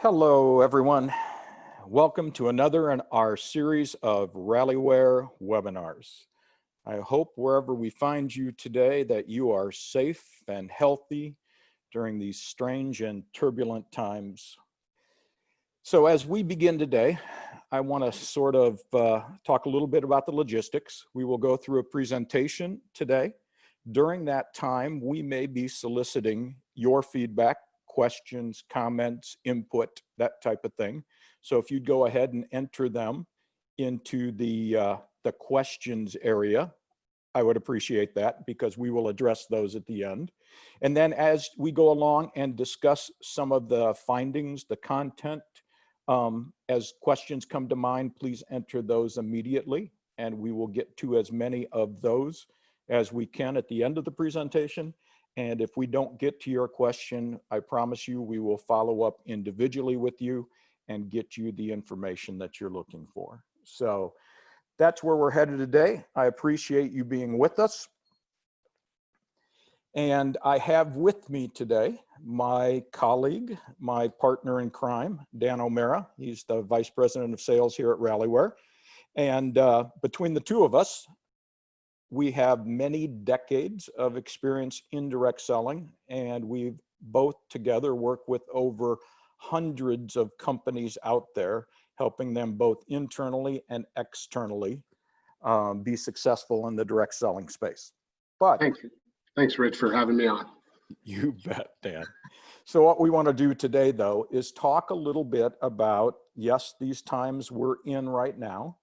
Hello, everyone. Welcome to another in our series of Rallyware webinars. I hope wherever we find you today that you are safe and healthy during these strange and turbulent times. So as we begin today, I want to sort of talk a little bit about the logistics. We will go through a presentation today. During that time, we may be soliciting your feedback, questions, comments, input, that type of thing. So if you'd go ahead and enter them into the questions area, I would appreciate that because we will address those at the end. And then as we go along and discuss some of the findings, the content, as questions come to mind, please enter those immediately, and we will get to as many of those as we can at the end of the presentation. And if we don't get to your question, I promise you we will follow up individually with you and get you the information that you're looking for. So that's where we're headed today. I appreciate you being with us. And I have with me today my colleague, my partner in crime, Dan O'Mara. He's the Vice President of Sales here at Rallyware. And between the two of us, we have many decades of experience in direct selling, and we've both together worked with over hundreds of companies out there, helping them both internally and externally be successful in the direct selling space. But thank you. Thanks, Rich, for having me on. You bet, Dan. So what we want to do today, though, is talk a little bit about, yes, these times we're in right now,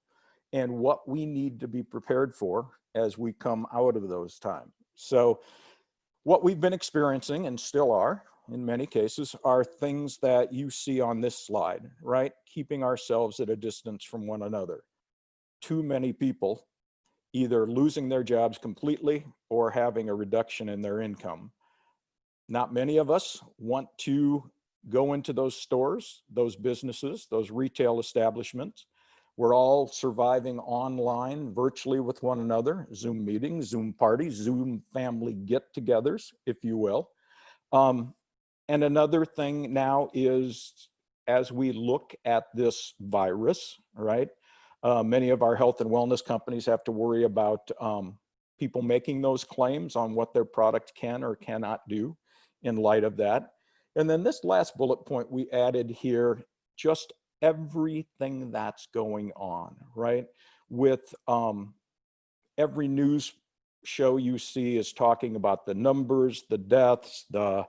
and what we need to be prepared for as we come out of those times. So what we've been experiencing, and still are in many cases, are things that you see on this slide, right? Keeping ourselves at a distance from one another. Too many people either losing their jobs completely or having a reduction in their income. Not many of us want to go into those stores, those businesses, those retail establishments. We're all surviving online virtually with one another, Zoom meetings, Zoom parties, Zoom family get-togethers, if you will. And another thing now is, as we look at this virus, right? Many of our health and wellness companies have to worry about people making those claims on what their product can or cannot do in light of that. And then this last bullet point we added here, just everything that's going on, right? With every news show you see is talking about the numbers, the deaths, the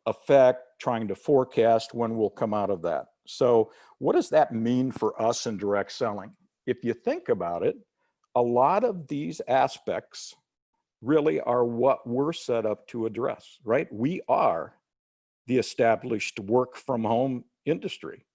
effect, trying to forecast when we'll come out of that. So what does that mean for us in direct selling? If you think about it, a lot of these aspects really are what we're set up to address, right? We are the established work from home industry.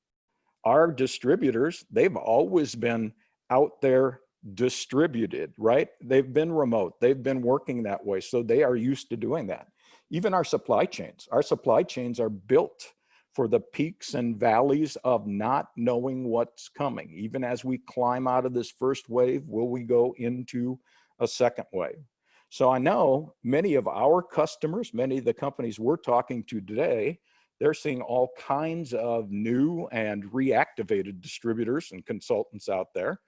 Our distributors, they've always been out there distributed, right? They've been remote, they've been working that way, so they are used to doing that. Even our supply chains are built for the peaks and valleys of not knowing what's coming. Even as we climb out of this first wave, will we go into a second wave? So I know many of our customers, many of the companies we're talking to today, they're seeing all kinds of new and reactivated distributors and consultants out there,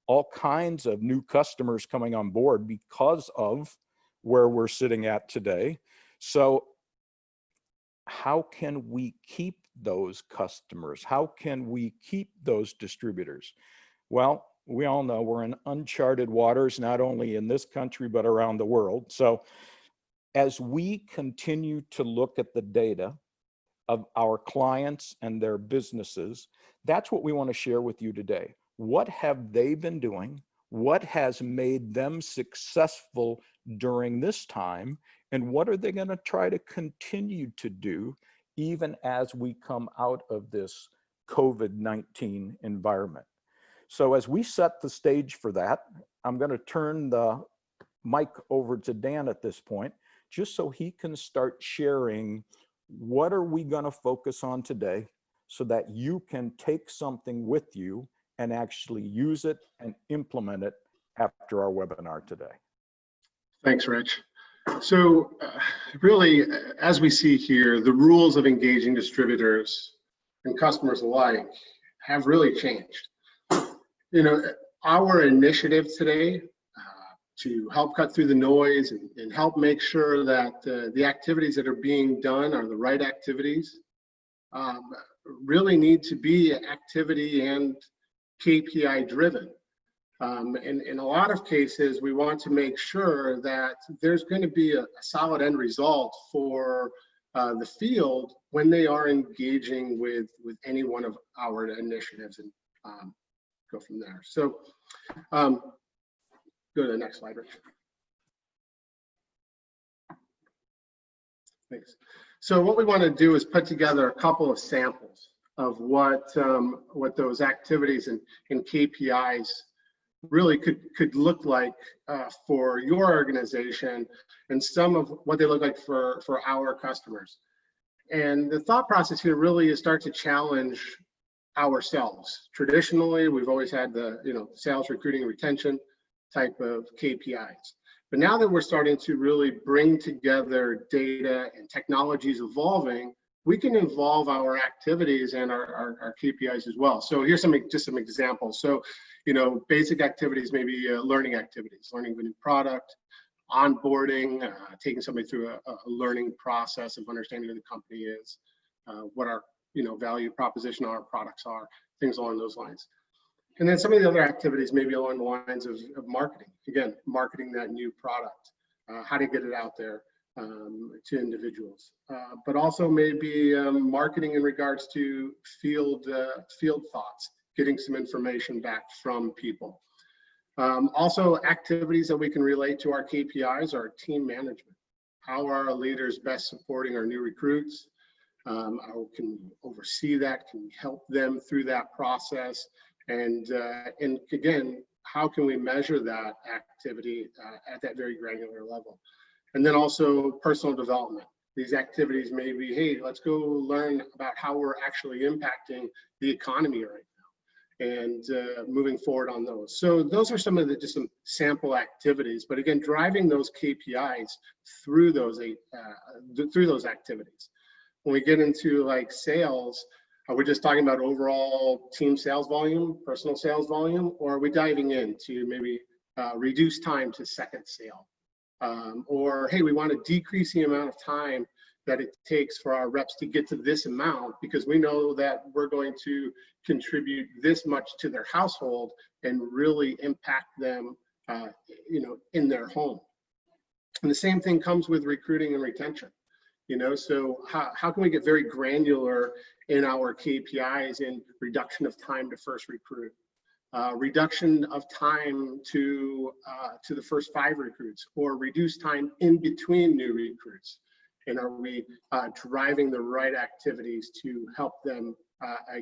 all kinds of new customers coming on board because of where we're sitting at today. So how can we keep those customers? How can we keep those distributors? Well, we all know we're in uncharted waters, not only in this country, but around the world. So as we continue to look at the data of our clients and their businesses, that's what we want to share with you today. What have they been doing? What has made them successful during this time? And what are they going to try to continue to do even as we come out of this COVID-19 environment? So as we set the stage for that, I'm going to turn the mic over to Dan at this point, just so he can start sharing what are we going to focus on today so that you can take something with you and actually use it and implement it after our webinar today. Thanks, Rich. So really, as we see here, the rules of engaging distributors and customers alike have really changed. Our initiative today to help cut through the noise and help make sure that the activities that are being done are the right activities really need to be activity and KPI driven. In a lot of cases, we want to make sure that there's going to be a solid end result for the field when they are engaging with any one of our initiatives, and go from there. So go to the next slide, Rich. Thanks. So what we want to do is put together a couple of samples of what those activities and KPIs really could look like for your organization, and some of what they look like for our customers. And the thought process here really is start to challenge ourselves. Traditionally, we've always had the sales, recruiting, and retention type of KPIs. But now that we're starting to really bring together data and technologies evolving, we can involve our activities and our KPIs as well. So here's just some examples. So, basic activities, maybe learning activities, learning a new product, onboarding, taking somebody through a learning process of understanding who the company is, what our value proposition our products are, things along those lines. And then some of the other activities maybe along the lines of marketing. Again, marketing that new product, how to get it out there to individuals, but also maybe marketing in regards to field thoughts, getting some information back from people. Also, activities that we can relate to our KPIs are team management. How are our leaders best supporting our new recruits? How can we oversee that? Can we help them through that process? And again, how can we measure that activity at that very granular level? And then also personal development. These activities may be, hey, let's go learn about how we're actually impacting the economy right now, and moving forward on those. So those are some of just some sample activities. But again, driving those KPIs through those activities. When we get into like sales, are we just talking about overall team sales volume, personal sales volume, or are we diving into maybe reduce time to second sale? Or, hey, we want to decrease the amount of time that it takes for our reps to get to this amount because we know that we're going to contribute this much to their household and really impact them, in their home. And the same thing comes with recruiting and retention. So how can we get very granular in our KPIs in reduction of time to first recruit, reduction of time to the first 5 recruits, or reduce time in between new recruits? And are we driving the right activities to help them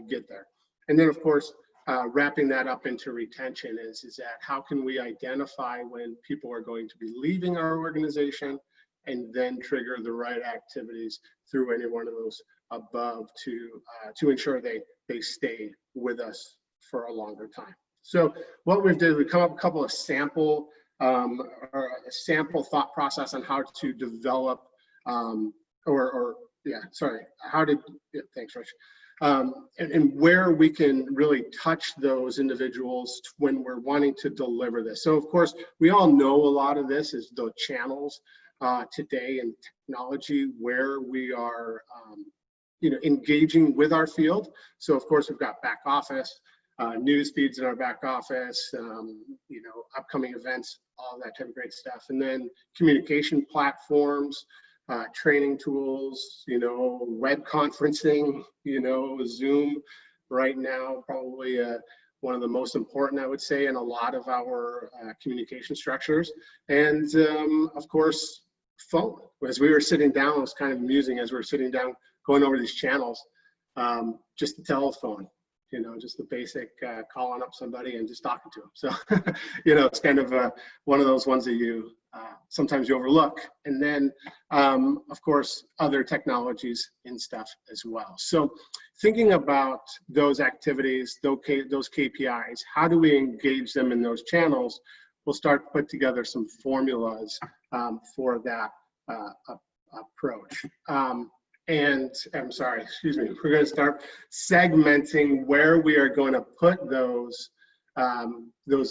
get there? And then, of course, wrapping that up into retention is that how can we identify when people are going to be leaving our organization, and then trigger the right activities through any one of those above to ensure they stay with us for a longer time. So what we've done, we've come up with a couple of sample thought process on how to develop thanks, Rich. And where we can really touch those individuals when we're wanting to deliver this. So of course, we all know a lot of this is the channels today in technology where we are engaging with our field. So of course, we've got back office, news feeds in our back office, upcoming events, all that type of great stuff. And then communication platforms, training tools, web conferencing, Zoom right now, probably one of the most important, I would say, in a lot of our communication structures. And of course, phone. As we were sitting down, it was kind of amusing as we were sitting down, going over these channels, just the telephone, just the basic calling up somebody and just talking to them. So, it's kind of one of those ones that you sometimes you overlook. And then, of course, other technologies and stuff as well. So thinking about those activities, those KPIs, how do we engage them in those channels? We'll start to put together some formulas for that approach. And I'm sorry, excuse me, we're going to start segmenting where we are going to put those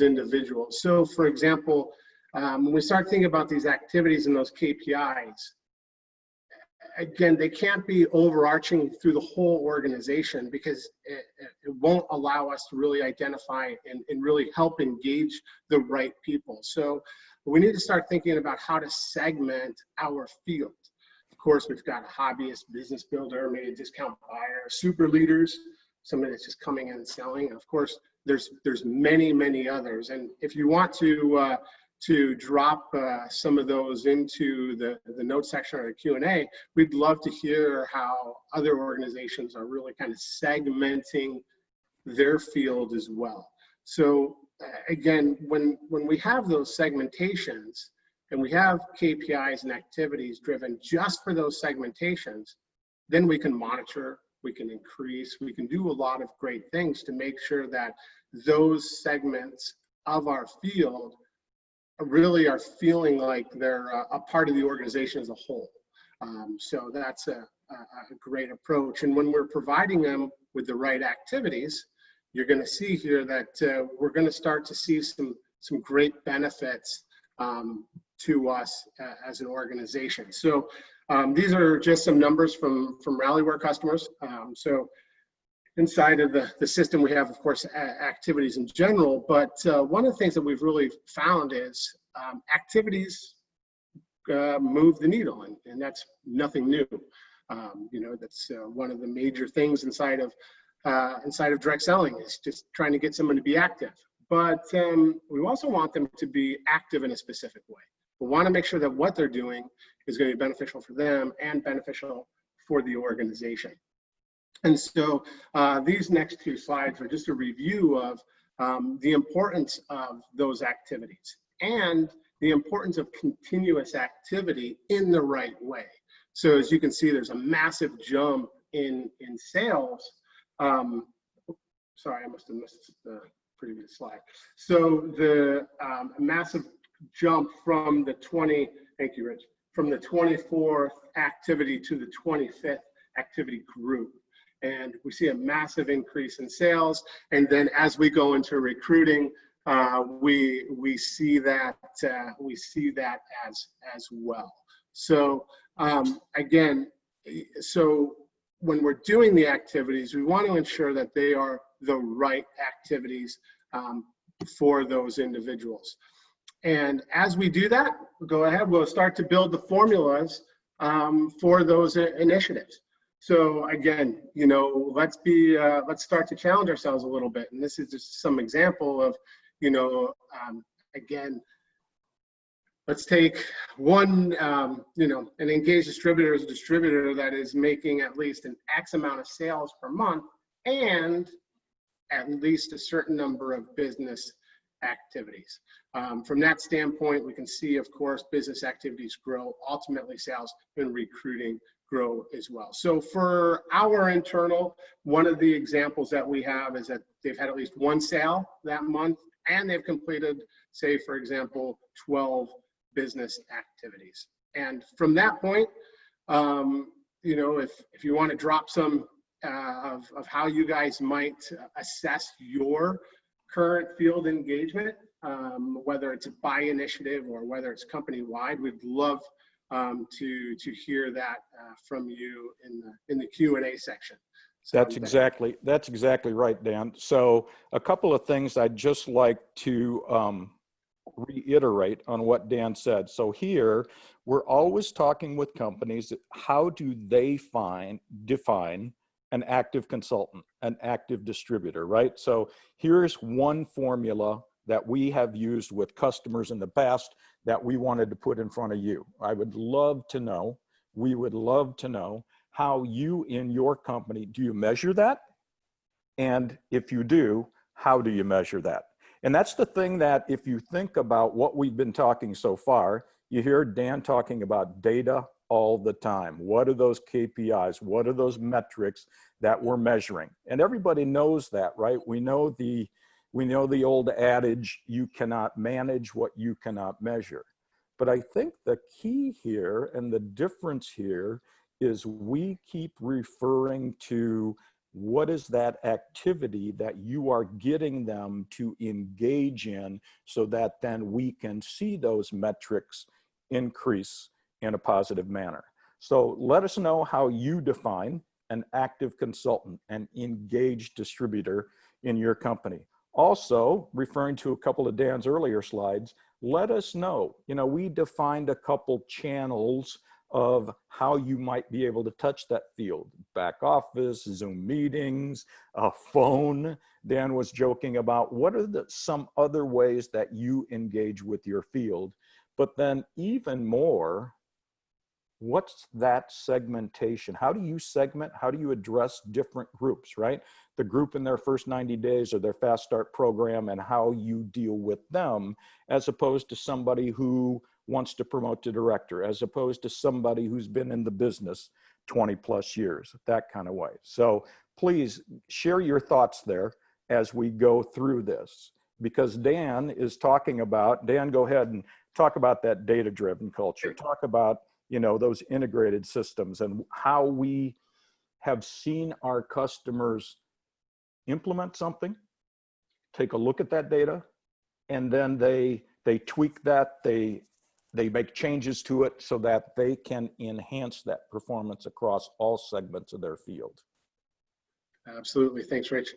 individuals. So for example, when we start thinking about these activities and those KPIs, again, they can't be overarching through the whole organization, because it won't allow us to really identify and really help engage the right people. So we need to start thinking about how to segment our field. Of course, we've got a hobbyist, business builder, maybe a discount buyer, super leaders, somebody that's just coming in and selling. And of course, there's many others. And if you want to drop some of those into the notes section or the Q&A, we'd love to hear how other organizations are really kind of segmenting their field as well. So again, when we have those segmentations and we have KPIs and activities driven just for those segmentations, then we can monitor, we can increase, we can do a lot of great things to make sure that those segments of our field really are feeling like they're a part of the organization as a whole. So that's a great approach. And when we're providing them with the right activities, you're going to see here that we're going to start to see some great benefits to us as an organization. So these are just some numbers from Rallyware customers. So inside of the system, we have, of course, activities in general, but one of the things that we've really found is activities move the needle, and that's nothing new. That's one of the major things inside of direct selling, is just trying to get someone to be active. But we also want them to be active in a specific way. We want to make sure that what they're doing is going to be beneficial for them and beneficial for the organization. And so these next two slides are just a review of the importance of those activities and the importance of continuous activity in the right way. So as you can see, there's a massive jump in sales. Sorry, I must have missed the previous slide. So the massive jump from the thank you, Rich, from the 24th activity to the 25th activity group. And we see a massive increase in sales. And then as we go into recruiting, we see that as well. So again, so when we're doing the activities, we want to ensure that they are the right activities for those individuals. And as we do that, we'll start to build the formulas for those initiatives. So again, let's start to challenge ourselves a little bit. And this is just some example of, again, let's take one, an engaged distributor is a distributor that is making at least an X amount of sales per month and at least a certain number of business activities. From that standpoint, we can see, of course, business activities grow, ultimately sales and recruiting grow as well. So for our internal, one of the examples that we have is that they've had at least one sale that month, and they've completed, say, for example, 12 business activities. And from that point, if you want to drop some of how you guys might assess your current field engagement, whether it's by initiative or whether it's company-wide, we'd love to hear that from you in the Q&A section. So that's exactly right, Dan. So a couple of things I'd just like to reiterate on what Dan said. So here, we're always talking with companies, how do they define an active consultant, an active distributor, right? So here's one formula that we have used with customers in the past that we wanted to put in front of you. I would love to know, we would love to know how you in your company, do you measure that? And if you do, how do you measure that? And that's the thing that if you think about what we've been talking so far, you hear Dan talking about data all the time. What are those KPIs? What are those metrics that we're measuring? And everybody knows that, right? We know the old adage, you cannot manage what you cannot measure. But I think the key here and the difference here is we keep referring to what is that activity that you are getting them to engage in, so that then we can see those metrics increase in a positive manner. So let us know how you define an active consultant, an engaged distributor in your company. Also, referring to a couple of Dan's earlier slides, let us know, we defined a couple channels of how you might be able to touch that field: back office, Zoom meetings, a phone. Dan was joking about what are some other ways that you engage with your field. But then even more, what's that segmentation? How do you segment? How do you address different groups, right? The group in their first 90 days or their fast start program, and how you deal with them, as opposed to somebody who wants to promote to director, as opposed to somebody who's been in the business 20 plus years, that kind of way. So please share your thoughts there as we go through this, because Dan is talking about, Dan, go ahead and talk about that data-driven culture. Talk about, those integrated systems and how we have seen our customers implement something, take a look at that data, and then they tweak that, they make changes to it so that they can enhance that performance across all segments of their field. Absolutely. Thanks, Rich.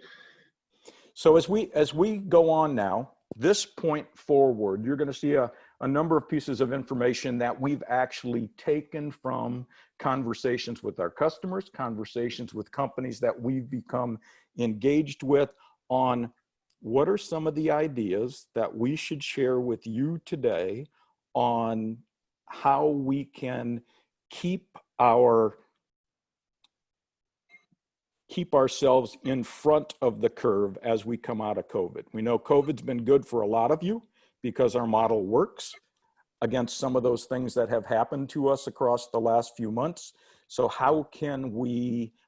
So as we go on now, this point forward, you're going to see a number of pieces of information that we've actually taken from conversations with our customers, conversations with companies that we've become engaged with, on what are some of the ideas that we should share with you today on how we can keep ourselves in front of the curve as we come out of COVID. We know COVID's been good for a lot of you because our model works against some of those things that have happened to us across the last few months. So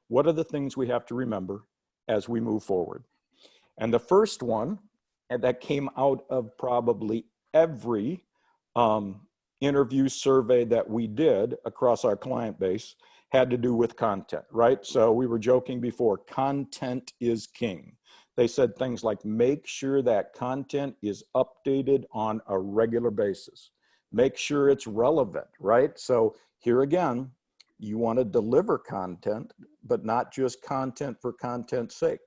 what are the things we have to remember as we move forward? And the first one, and that came out of probably every interview survey that we did across our client base, had to do with content, right? So we were joking before, content is king. They said things like, make sure that content is updated on a regular basis. Make sure it's relevant, right? So here again, you want to deliver content, but not just content for content's sake.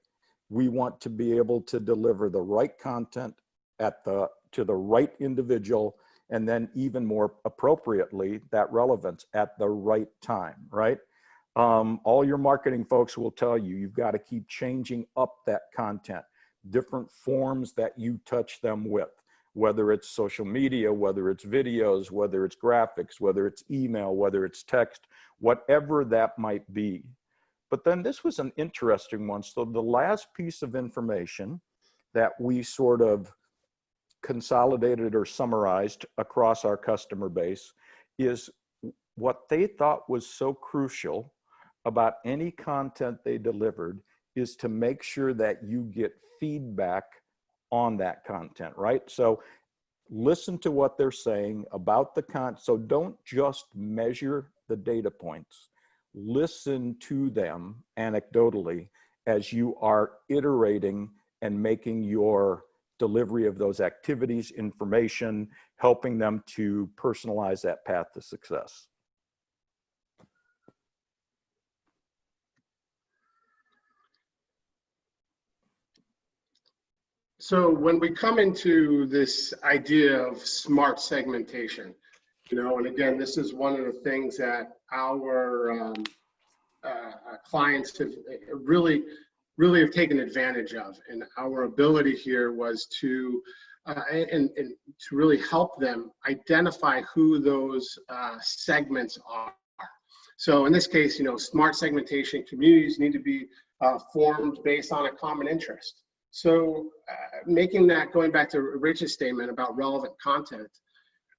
We want to be able to deliver the right content to the right individual, and then even more appropriately, that relevance at the right time, right? All your marketing folks will tell you, you've got to keep changing up that content, different forms that you touch them with, whether it's social media, whether it's videos, whether it's graphics, whether it's email, whether it's text, whatever that might be. But then this was an interesting one. So the last piece of information that we sort of consolidated or summarized across our customer base is what they thought was so crucial about any content they delivered is to make sure that you get feedback on that content, right? So listen to what they're saying about the content. So don't just measure the data points. Listen to them anecdotally as you are iterating and making your delivery of those activities, information, helping them to personalize that path to success. So when we come into this idea of smart segmentation, and again, this is one of the things that our clients have really have taken advantage of, and our ability here was to and to really help them identify who those segments are. So in this case, smart segmentation communities need to be formed based on a common interest. So making that, going back to Rich's statement about relevant content,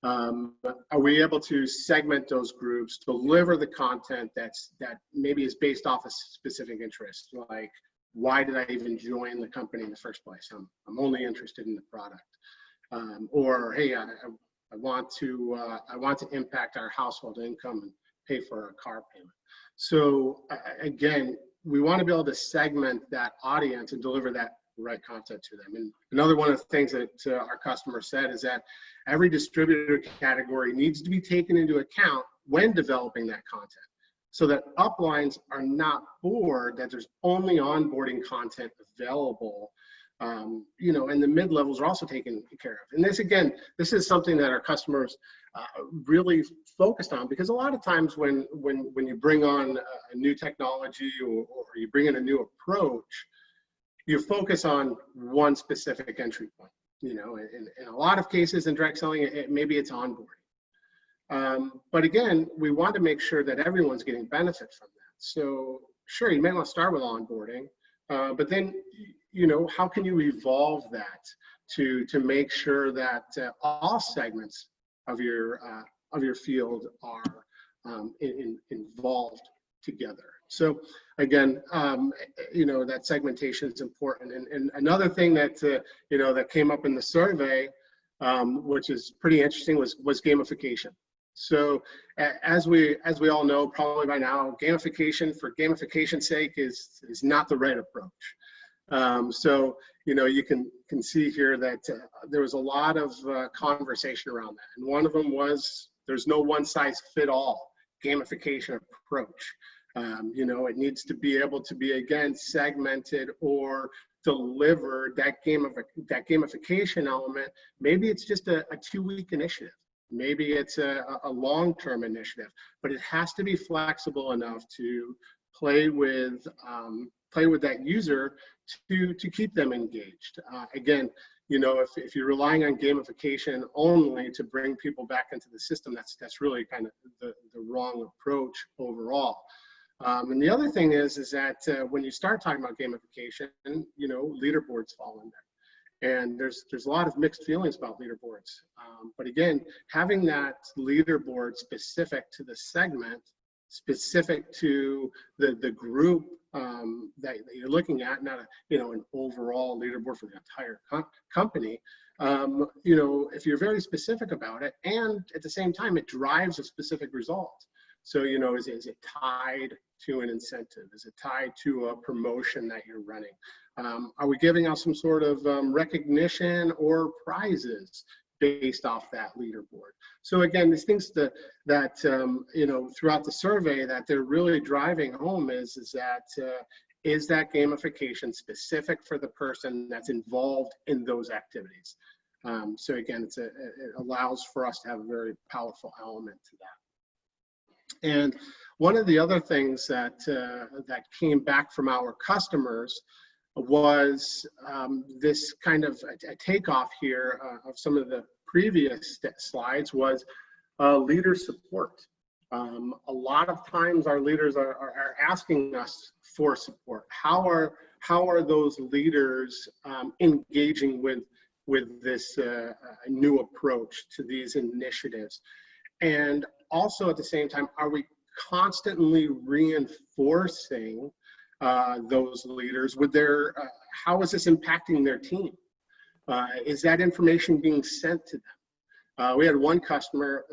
are we able to segment those groups, deliver the content that maybe is based off a specific interest, like why did I even join the company in the first place? I'm only interested in the product, or hey, I want to impact our household income and pay for a car payment. So again, we want to be able to segment that audience and deliver that right content to them. And another one of the things that our customer said is that every distributor category needs to be taken into account when developing that content, so that uplines are not bored that there's only onboarding content available. You know, and the mid-levels are also taken care of. And this, again, this is something that our customers really focused on, because a lot of times when you bring on a new technology or you bring in a new approach, you focus on one specific entry point. You know, in a lot of cases in direct selling, maybe it's onboarding. But again, we want to make sure that everyone's getting benefit from that. So sure, you may want to start with onboarding, but then, you know, how can you evolve that to make sure that all segments of your field are involved together? So again, you know, that segmentation is important. And another thing that you know, that came up in the survey, which is pretty interesting, was gamification. So as we all know probably by now, gamification for gamification's sake is not the right approach. So, you know, you can see here that there was a lot of conversation around that. And one of them was, there's no one size fit all gamification approach. You know, it needs to be able to be, again, segmented or deliver that gamification element. Maybe it's just a 2-week initiative. Maybe it's a long-term initiative, but it has to be flexible enough to play with that user to keep them engaged. Again, you know, if you're relying on gamification only to bring people back into the system, that's really kind of the wrong approach overall. And the other thing is that when you start talking about gamification, you know, leaderboards fall in there. And there's a lot of mixed feelings about leaderboards. But again, having that leaderboard specific to the segment, specific to the group that you're looking at, not an overall leaderboard for the entire company. You know, if you're very specific about it, and at the same time, it drives a specific result. So, you know, is it tied to an incentive? Is it tied to a promotion that you're running? Are we giving out some sort of recognition or prizes based off that leaderboard? So again, these things that you know, throughout the survey that they're really driving home is that gamification specific for the person that's involved in those activities? So again, it allows for us to have a very powerful element to that. And one of the other things that came back from our customers was this kind of a takeoff here of some of the previous slides was leader support. A lot of times our leaders are asking us for support. How are those leaders engaging with this new approach to these initiatives? And also at the same time, are we constantly reinforcing those leaders with their, how is this impacting their team? Is that information being sent to them? We had one customer,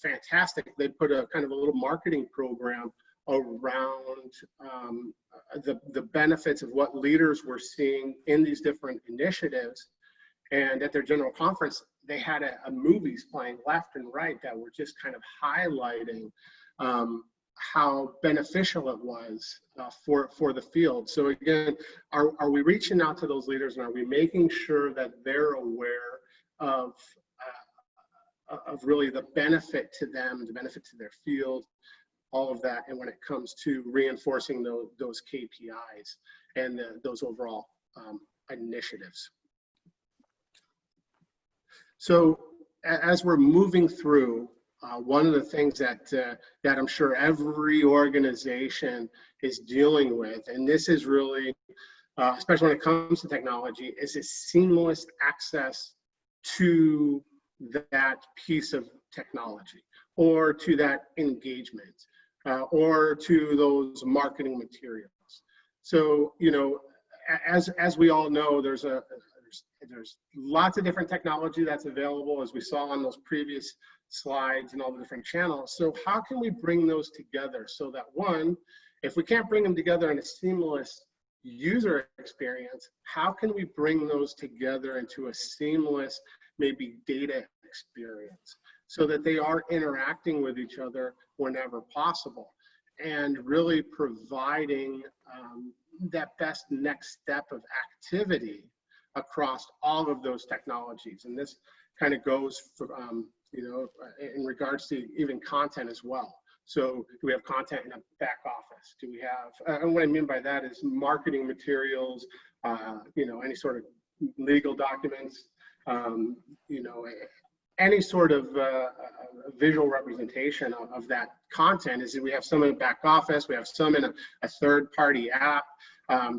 fantastic, they put a kind of a little marketing program around the benefits of what leaders were seeing in these different initiatives. And at their general conference, they had a movies playing left and right that were just kind of highlighting how beneficial it was for the field. So again, are we reaching out to those leaders, and are we making sure that they're aware of really the benefit to them, the benefit to their field, all of that, and when it comes to reinforcing those KPIs and those overall initiatives. So as we're moving through, one of the things that I'm sure every organization is dealing with, and this is really, especially when it comes to technology, is a seamless access to that piece of technology, or to that engagement, or to those marketing materials. So, you know, as we all know, there's there's lots of different technology that's available, as we saw on those previous slides, and all the different channels. So how can we bring those together so that, one, if we can't bring them together in a seamless user experience, how can we bring those together into a seamless, maybe data experience, so that they are interacting with each other whenever possible, and really providing that best next step of activity across all of those technologies. And this kind of goes for, in regards to even content as well. So do we have content in a back office? Do we have, and what I mean by that is marketing materials, any sort of legal documents, any sort of visual representation of that content. Is we have some in the back office, we have some in a third-party app.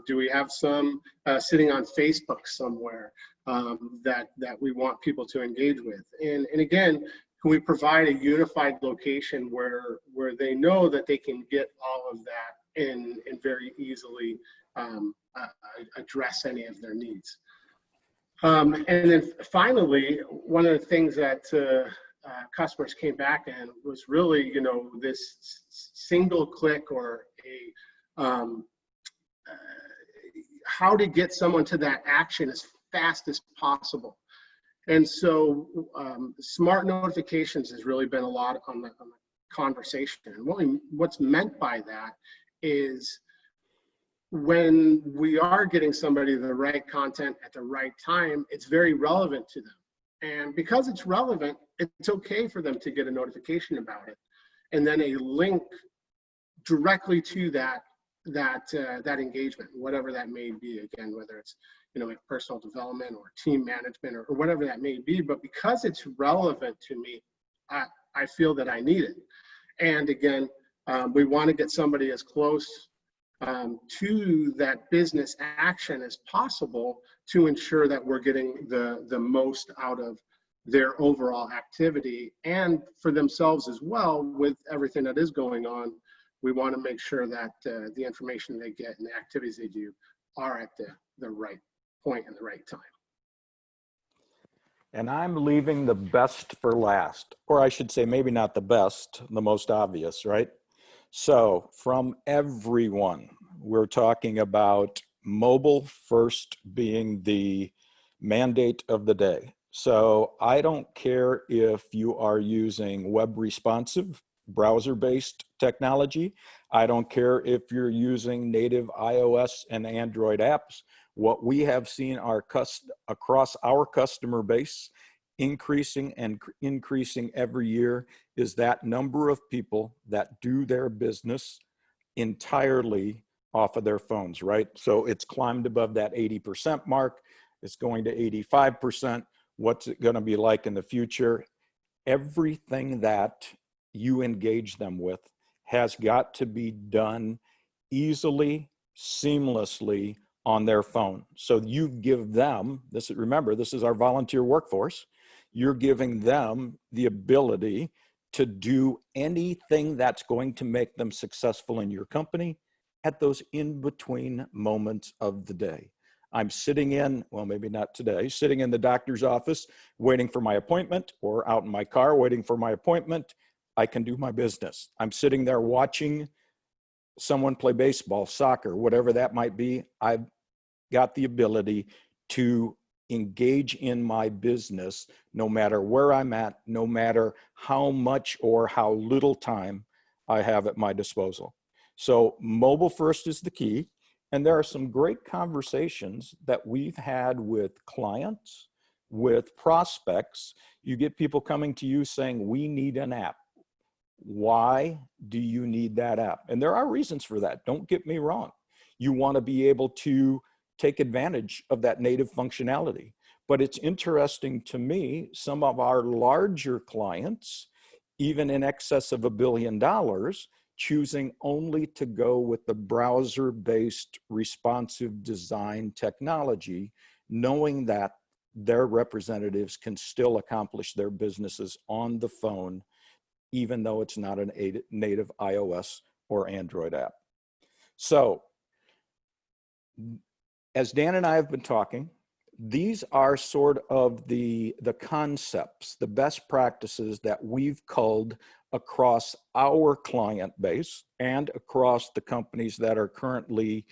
Do we have some sitting on Facebook somewhere that we want people to engage with? And again, can we provide a unified location where they know that they can get all of that and very easily address any of their needs? And then finally, one of the things that customers came back and was really, this single click, or how to get someone to that action as fast as possible. And so smart notifications has really been a lot on the conversation. And what's meant by that is, when we are getting somebody the right content at the right time, it's very relevant to them. And because it's relevant, it's okay for them to get a notification about it, and then a link directly to that engagement, whatever that may be. Again, whether it's like personal development or team management, or whatever that may be. But because it's relevant to me, I feel that I need it. And again, we want to get somebody as close to that business action as possible, to ensure that we're getting the most out of their overall activity, and for themselves as well. With everything that is going on, we want to make sure that the information they get and the activities they do are at the right point and the right time. And I'm leaving the best for last, or I should say maybe not the best, the most obvious, right? So from everyone, we're talking about mobile first being the mandate of the day. So I don't care if you are using web responsive, browser-based technology. I don't care if you're using native iOS and Android apps. What we have seen across our customer base, increasing and increasing every year, is that number of people that do their business entirely off of their phones, right? So it's climbed above that 80% mark. It's going to 85%. What's it going to be like in the future? Everything that you engage them with has got to be done easily, seamlessly on their phone. So you give them this. Remember, this is our volunteer workforce. You're giving them the ability to do anything that's going to make them successful in your company at those in-between moments of the day. I'm sitting in, well, maybe not today, sitting in the doctor's office waiting for my appointment, or out in my car waiting for my appointment. I can do my business. I'm sitting there watching someone play baseball, soccer, whatever that might be. I've got the ability to engage in my business no matter where I'm at, no matter how much or how little time I have at my disposal. So mobile first is the key. And there are some great conversations that we've had with clients, with prospects. You get people coming to you saying, we need an app. Why do you need that app? And there are reasons for that. Don't get me wrong. You want to be able to take advantage of that native functionality. But it's interesting to me, some of our larger clients, even in excess of $1 billion, choosing only to go with the browser-based responsive design technology, knowing that their representatives can still accomplish their businesses on the phone, even though it's not a native iOS or Android app. So, as Dan and I have been talking, these are sort of the concepts, the best practices that we've culled across our client base and across the companies that are currently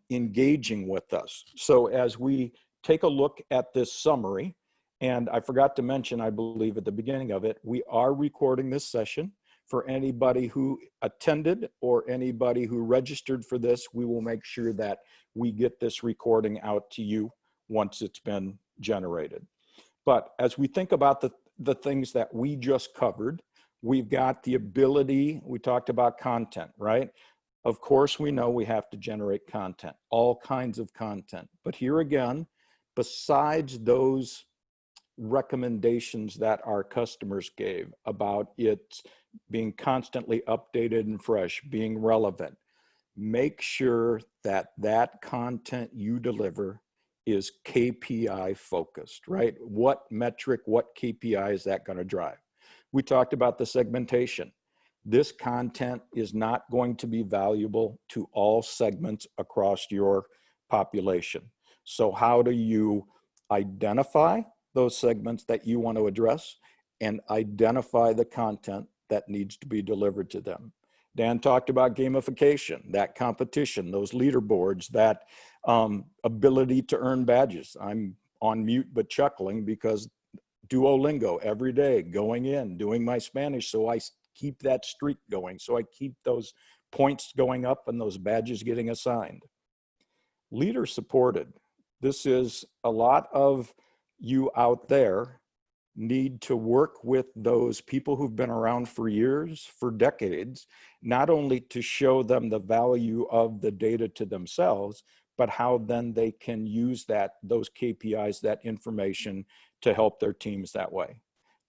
engaging with us. So as we take a look at this summary, and I forgot to mention, I believe at the beginning of it, we are recording this session. For anybody who attended or anybody who registered for this, we will make sure that we get this recording out to you once it's been generated. But as we think about the things that we just covered, we've got the ability, we talked about content, right? Of course, we know we have to generate content, all kinds of content. But here again, besides those recommendations that our customers gave about it being constantly updated and fresh, being relevant, make sure that that content you deliver is KPI focused, right? What metric, what KPI is that going to drive? We talked about the segmentation. This content is not going to be valuable to all segments across your population. So how do you identify those segments that you want to address and identify the content that needs to be delivered to them? Dan talked about gamification, that competition, those leaderboards, that ability to earn badges. I'm on mute but chuckling because Duolingo every day, going in, doing my Spanish, so I keep that streak going, so I keep those points going up and those badges getting assigned. Leader supported. This is a lot of you out there need to work with those people who've been around for years, for decades, not only to show them the value of the data to themselves, but how then they can use those KPIs, that information to help their teams that way.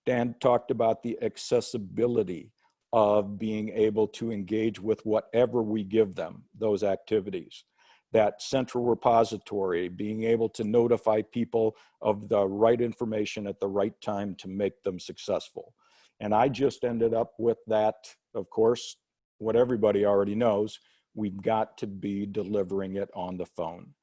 Dan talked about the accessibility of being able to engage with whatever we give them, those activities. That central repository, being able to notify people of the right information at the right time to make them successful. And I just ended up with that, of course, what everybody already knows, we've got to be delivering it on the phone.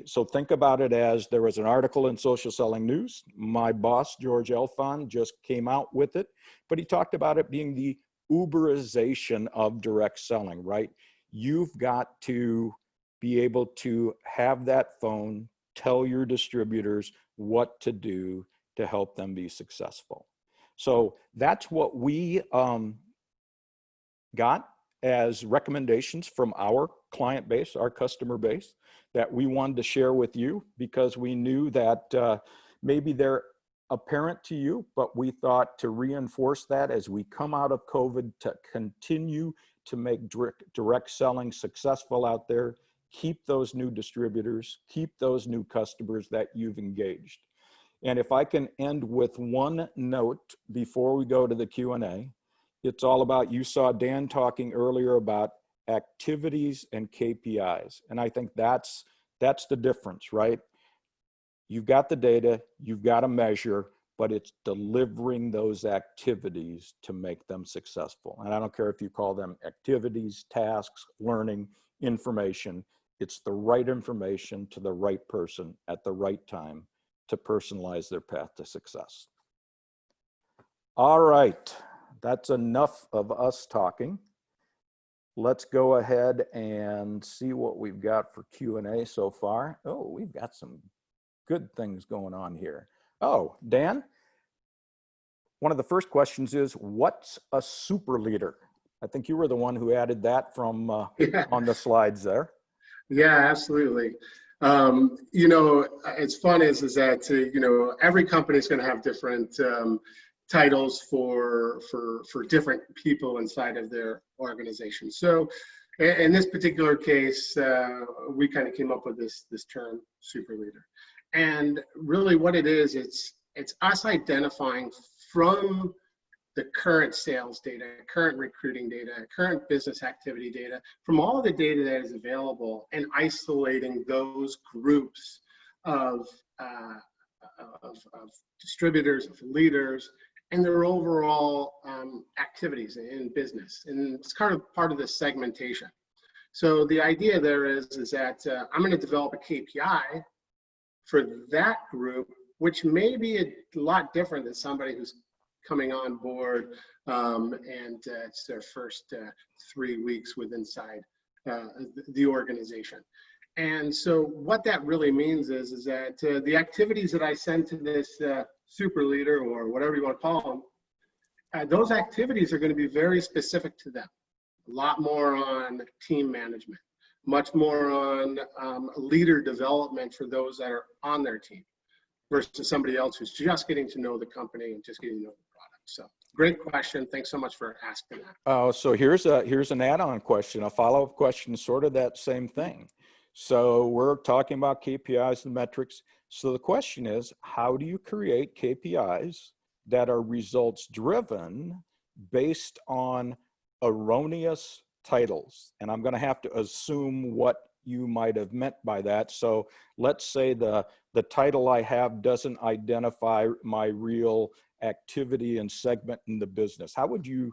So think about it as there was an article in Social Selling News. My boss, George Elfon, just came out with it, but he talked about it being the Uberization of direct selling, right? You've got to be able to have that phone, tell your distributors what to do to help them be successful. So that's what we got as recommendations from our client base, our customer base, that we wanted to share with you because we knew that maybe they're apparent to you, but we thought to reinforce that as we come out of COVID to continue to make direct selling successful out there, keep those new distributors, keep those new customers that you've engaged. And if I can end with one note before we go to the Q&A, it's all about, you saw Dan talking earlier about activities and KPIs. And I think that's the difference, right? You've got the data, you've got to measure, but it's delivering those activities to make them successful. And I don't care if you call them activities, tasks, learning, information, it's the right information to the right person at the right time to personalize their path to success. All right, that's enough of us talking. Let's go ahead and see what we've got for Q&A so far. Oh, we've got some good things going on here. Oh, Dan, one of the first questions is, what's a super leader? I think you were the one who added that from on the slides there. Yeah, absolutely. You know, it's fun is that, you know, every company is going to have different titles for different people inside of their organization. So in this particular case, we kind of came up with this term, super leader. And really what it is, it's us identifying from the current sales data, current recruiting data, current business activity data, from all the data that is available, and isolating those groups of distributors, of leaders, and their overall activities in business. And it's kind of part of the segmentation. So the idea there is that I'm going to develop a KPI for that group, which may be a lot different than somebody who's coming on board and it's their first 3 weeks with inside the organization. And so what that really means is that the activities that I send to this super leader, or whatever you want to call them, those activities are going to be very specific to them. A lot more on team management, much more on leader development for those that are on their team versus somebody else who's just getting to know the company and just getting to know the product. So great question. Thanks so much for asking that. So here's an add-on question, a follow-up question, sort of that same thing. So we're talking about KPIs and metrics. So the question is, how do you create KPIs that are results driven based on erroneous titles? And I'm going to have to assume what you might have meant by that. So let's say the title I have doesn't identify my real activity and segment in the business. How would you,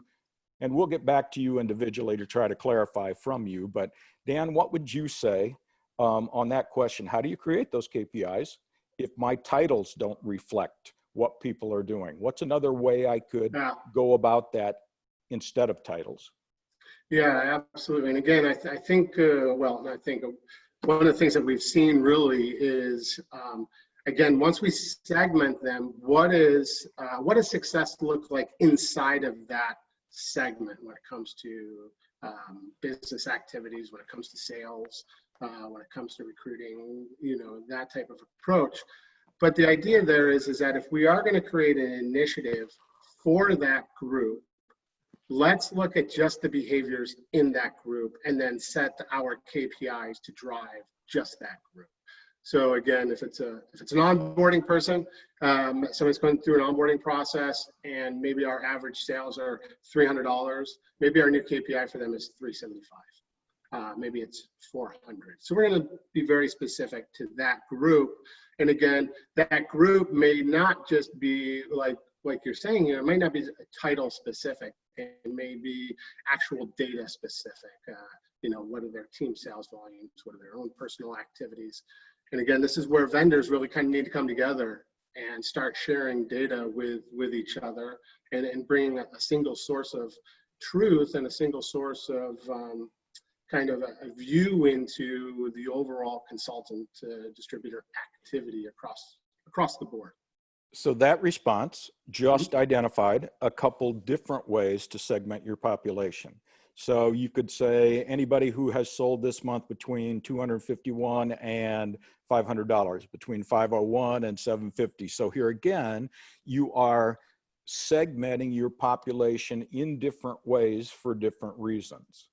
and we'll get back to you individually to try to clarify from you, but Dan, what would you say on that question? How do you create those KPIs if my titles don't reflect what people are doing? What's another way I could go about that instead of titles? Yeah, absolutely. And again, I think one of the things that we've seen really is, again, once we segment them, what does success look like inside of that segment when it comes to business activities, when it comes to sales, when it comes to recruiting, that type of approach. But the idea there is that if we are going to create an initiative for that group, let's look at just the behaviors in that group and then set our KPIs to drive just that group. So again, if it's an onboarding person, somebody's going through an onboarding process and maybe our average sales are $300, maybe our new KPI for them is $375. Maybe it's 400. So we're going to be very specific to that group. And again, that group may not just be like you're saying, it might not be title specific. It may be actual data specific. What are their team sales volumes? What are their own personal activities? And again, this is where vendors really kind of need to come together and start sharing data with each other and bringing a single source of truth and a single source of kind of a view into the overall consultant distributor activity across the board. So that response just identified a couple different ways to segment your population. So you could say anybody who has sold this month between $251 and $500, between 501 and 750. So here again, you are segmenting your population in different ways for different reasons.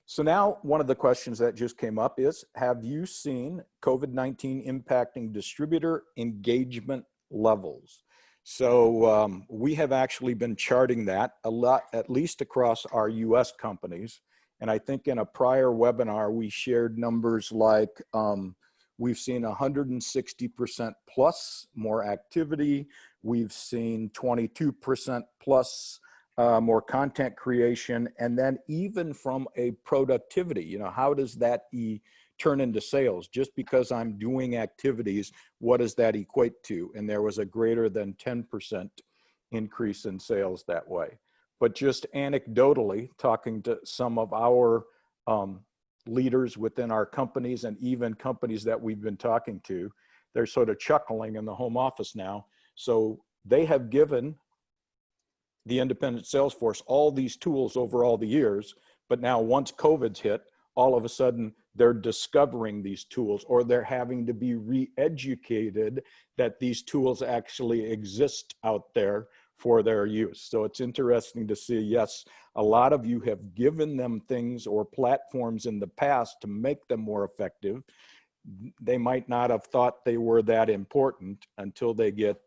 So now one of the questions that just came up is, have you seen COVID-19 impacting distributor engagement levels? So we have actually been charting that a lot, at least across our US companies. And I think in a prior webinar, we shared numbers like we've seen 160% plus more activity. We've seen 22% plus more content creation. And then even from a productivity, how does that turn into sales? Just because I'm doing activities, what does that equate to? And there was a greater than 10% increase in sales that way. But just anecdotally, talking to some of our leaders within our companies and even companies that we've been talking to, they're sort of chuckling in the home office now. So they have given the independent sales force all these tools over all the years, but now once COVID's hit, all of a sudden they're discovering these tools, or they're having to be re-educated that these tools actually exist out there for their use. So it's interesting to see, yes, a lot of you have given them things or platforms in the past to make them more effective. They might not have thought they were that important until they get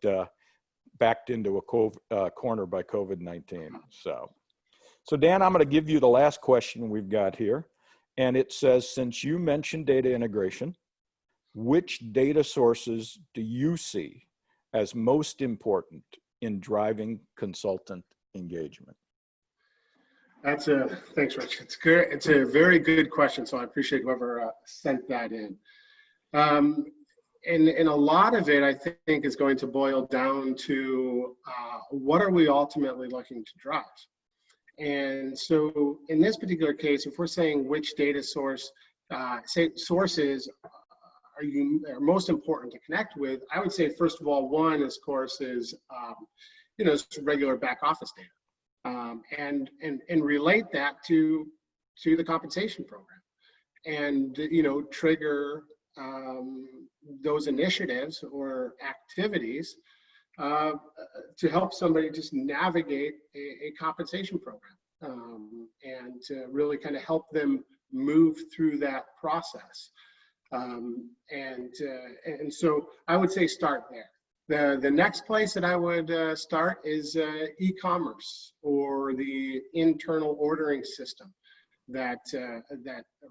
backed into a corner by COVID-19. So Dan, I'm going to give you the last question we've got here. And it says, since you mentioned data integration, which data sources do you see as most important in driving consultant engagement? Thanks, Rich. It's good. It's a very good question. So I appreciate whoever sent that in. and a lot of it, I think, is going to boil down to what are we ultimately looking to drive? And so in this particular case, if we're saying which data sources are most important to connect with, I would say, first of all, one, of course, is regular back office data, and relate that to the compensation program, and trigger those initiatives or activities to help somebody just navigate a compensation program, and to really kind of help them move through that process. And so I would say start there. The next place that I would start is e-commerce or the internal ordering system that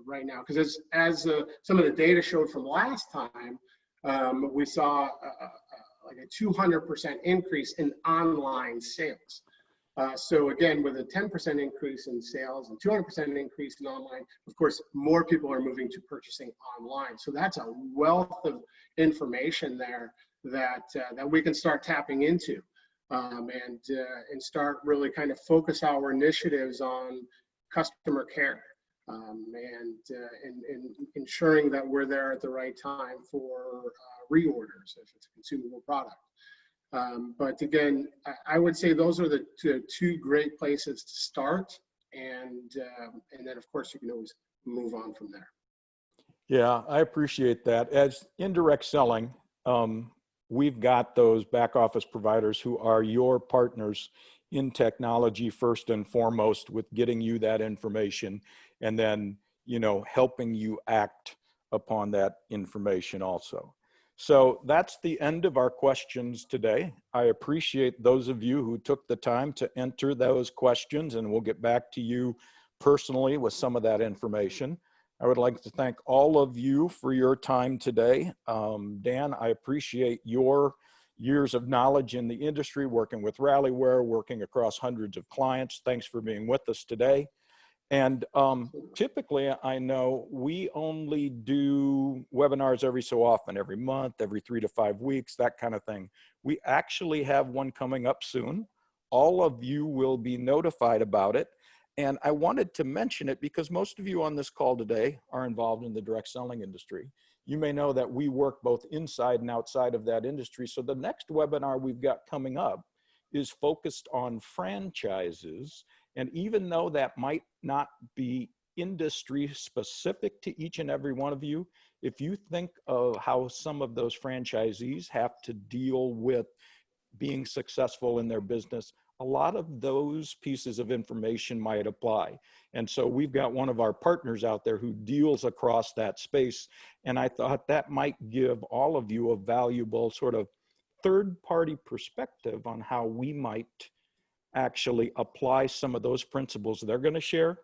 right now, because as some of the data showed from last time, we saw like a 200% increase in online sales. So again, with a 10% increase in sales and 200% increase in online, of course, more people are moving to purchasing online. So that's a wealth of information there that we can start tapping into, and start really kind of focus our initiatives on customer care, and ensuring that we're there at the right time for reorders if it's a consumable product. But again, I would say those are the two great places to start, and then of course you can always move on from there. Yeah, I appreciate that. As indirect selling, we've got those back office providers who are your partners in technology first and foremost, with getting you that information, and then helping you act upon that information also. So that's the end of our questions today. I appreciate those of you who took the time to enter those questions, and we'll get back to you personally with some of that information. I would like to thank all of you for your time today. Dan, I appreciate your years of knowledge in the industry, working with Rallyware, working across hundreds of clients. Thanks for being with us today. And typically, I know we only do webinars every so often, every month, every 3 to 5 weeks, that kind of thing. We actually have one coming up soon. All of you will be notified about it. And I wanted to mention it because most of you on this call today are involved in the direct selling industry. You may know that we work both inside and outside of that industry. So the next webinar we've got coming up is focused on franchises. And even though that might not be industry specific to each and every one of you, if you think of how some of those franchisees have to deal with being successful in their business, a lot of those pieces of information might apply. And so we've got one of our partners out there who deals across that space. And I thought that might give all of you a valuable sort of third-party perspective on how we might actually apply some of those principles they're going to share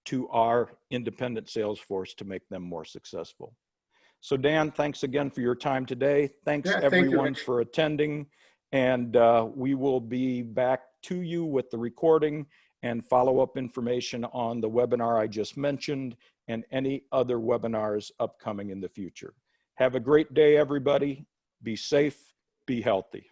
to our independent sales force to make them more successful. So Dan, thanks again for your time today. Thanks everyone for attending. And we will be back to you with the recording and follow-up information on the webinar I just mentioned and any other webinars upcoming in the future. Have a great day, everybody. Be safe, be healthy.